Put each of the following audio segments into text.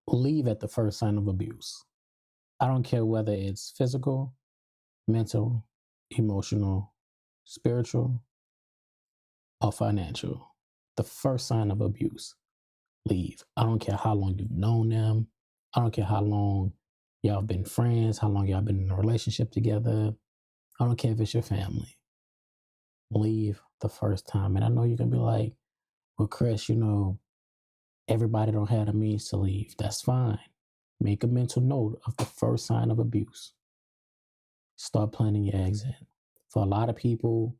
Leave at the first sign of abuse. I don't care whether it's physical, mental, emotional, spiritual, or financial. The first sign of abuse, leave. I don't care how long you've known them. I don't care how long y'all been friends, how long y'all been in a relationship together. I don't care if it's your family. Leave the first time. And I know you can be like, well, Chris, everybody don't have the means to leave. That's fine. Make a mental note of the first sign of abuse. Start planning your exit. For a lot of people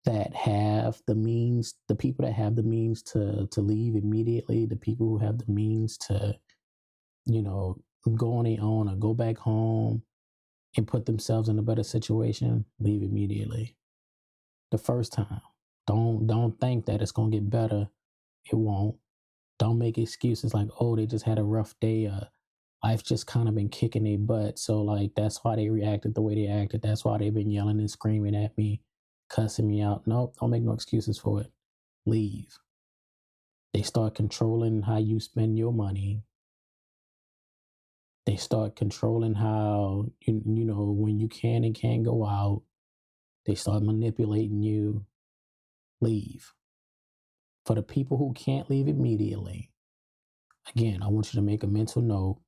that have the means, the people that have the means to leave immediately, the people who have the means to, go on their own or go back home and put themselves in a better situation, leave immediately. The first time. Don't think that it's gonna get better. It won't. Don't make excuses like, oh, they just had a rough day. Life just kind of been kicking their butt. So like that's why they reacted the way they acted. That's why they've been yelling and screaming at me, cussing me out. Nope, don't make no excuses for it. Leave. They start controlling how you spend your money. They start controlling how when you can and can't go out. They start manipulating you. Leave. For the people who can't leave immediately, again, I want you to make a mental note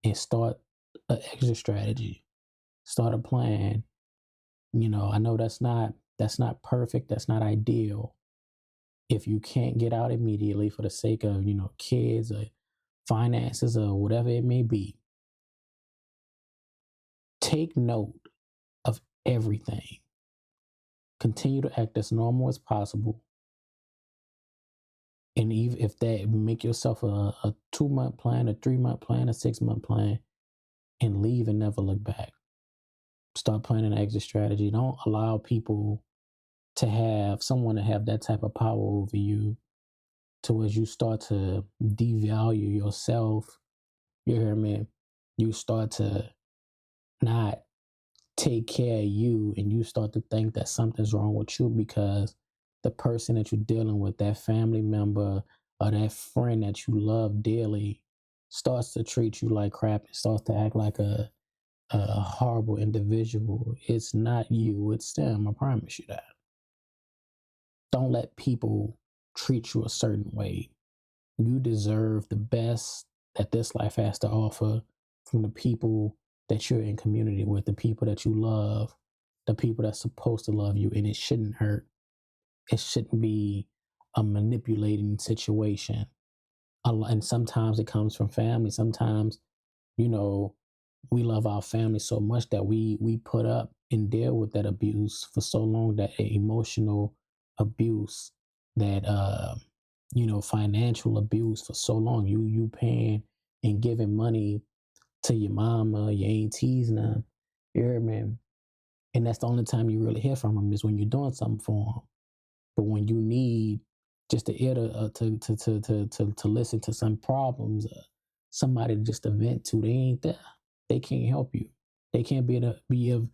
and start an exit strategy. Start a plan. I know that's not perfect. That's not ideal. If you can't get out immediately for the sake of, kids or finances or whatever it may be, take note of everything. Continue to act as normal as possible. And even if that, make yourself a 2-month plan, a 3-month plan, a 6-month plan, and leave and never look back. Start planning an exit strategy. Don't allow people someone to have that type of power over you to as you start to devalue yourself. You hear me? You start to not take care of you and you start to think that something's wrong with you because the person that you're dealing with, that family member or that friend that you love dearly, starts to treat you like crap and starts to act like a horrible individual. It's not you, it's them. I promise you that. Don't let people treat you a certain way. You deserve the best that this life has to offer from the people that you're in community with, the people that you love, the people that's supposed to love you, and it shouldn't hurt. It shouldn't be a manipulating situation. And sometimes it comes from family. Sometimes, we love our family so much that we put up and deal with that abuse for so long, that emotional abuse, that financial abuse for so long. You paying and giving money to your mama, your aunties now. You hear me? And that's the only time you really hear from them is when you're doing something for them. But when you need just the ear to listen to some problems, somebody just to vent to, they ain't there. They can't help you. They can't be of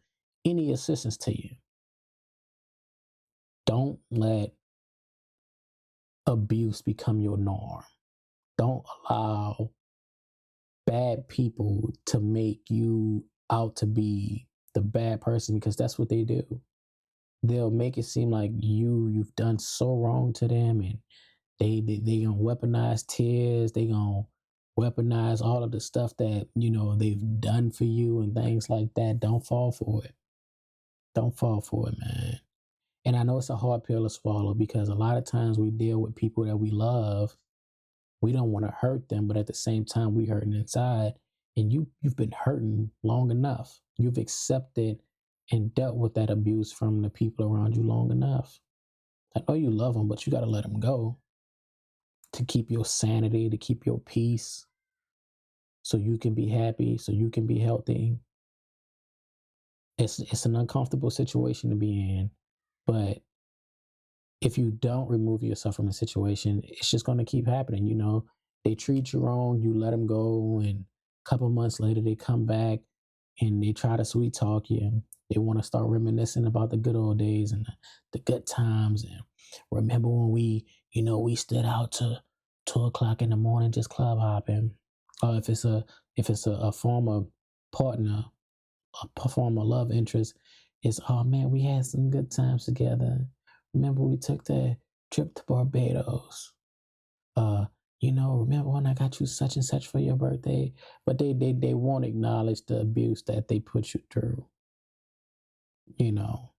any assistance to you. Don't let abuse become your norm. Don't allow bad people to make you out to be the bad person, because that's what they do. They'll make it seem like you've done so wrong to them, and they gonna weaponize tears. They gonna weaponize all of the stuff that they've done for you and things like that. Don't fall for it. Don't fall for it, man. And I know it's a hard pill to swallow because a lot of times we deal with people that we love. We don't want to hurt them, but at the same time, we hurting inside. And you've been hurting long enough. You've accepted and dealt with that abuse from the people around you long enough. I know you love them, but you got to let them go to keep your sanity, to keep your peace, so you can be happy, so you can be healthy. It's an uncomfortable situation to be in, but if you don't remove yourself from the situation, it's just going to keep happening. They treat you wrong, you let them go, and a couple months later they come back and they try to sweet talk you. They want to start reminiscing about the good old days and the good times. And remember when we stood out to 2 o'clock in the morning just club hopping. If it's a former partner, a former love interest, it's, oh man, we had some good times together. Remember we took that trip to Barbados. Uh, remember when I got you such and such for your birthday? But they won't acknowledge the abuse that they put you through. You know,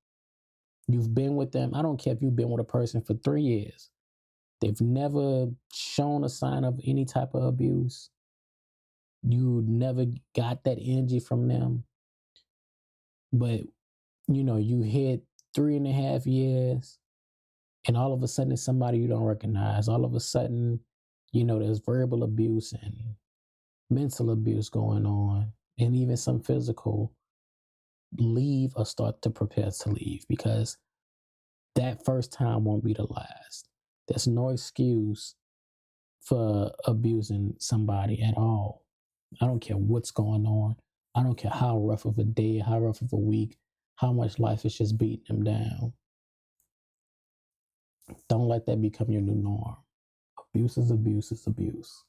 you've been with them. I don't care if you've been with a person for 3 years. They've never shown a sign of any type of abuse. You never got that energy from them. But, you hit 3.5 years, and all of a sudden it's somebody you don't recognize. All of a sudden, there's verbal abuse and mental abuse going on, and even some physical. Leave or start to prepare to leave, because that first time won't be the last. There's no excuse for abusing somebody at all. I don't care what's going on. I don't care how rough of a day, how rough of a week, how much life is just beating them down. Don't let that become your new norm. Abuse is abuse is abuse.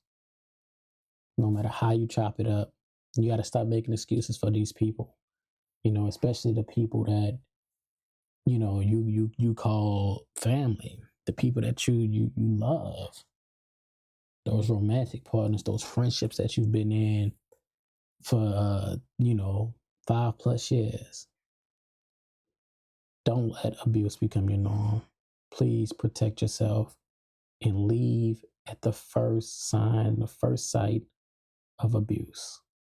No matter how you chop it up, you got to stop making excuses for these people. Especially the people that you call family, the people that you love, those romantic partners, those friendships that you've been in for 5+ years. Don't let abuse become your norm. Please protect yourself and leave at the first sign, the first sight of abuse.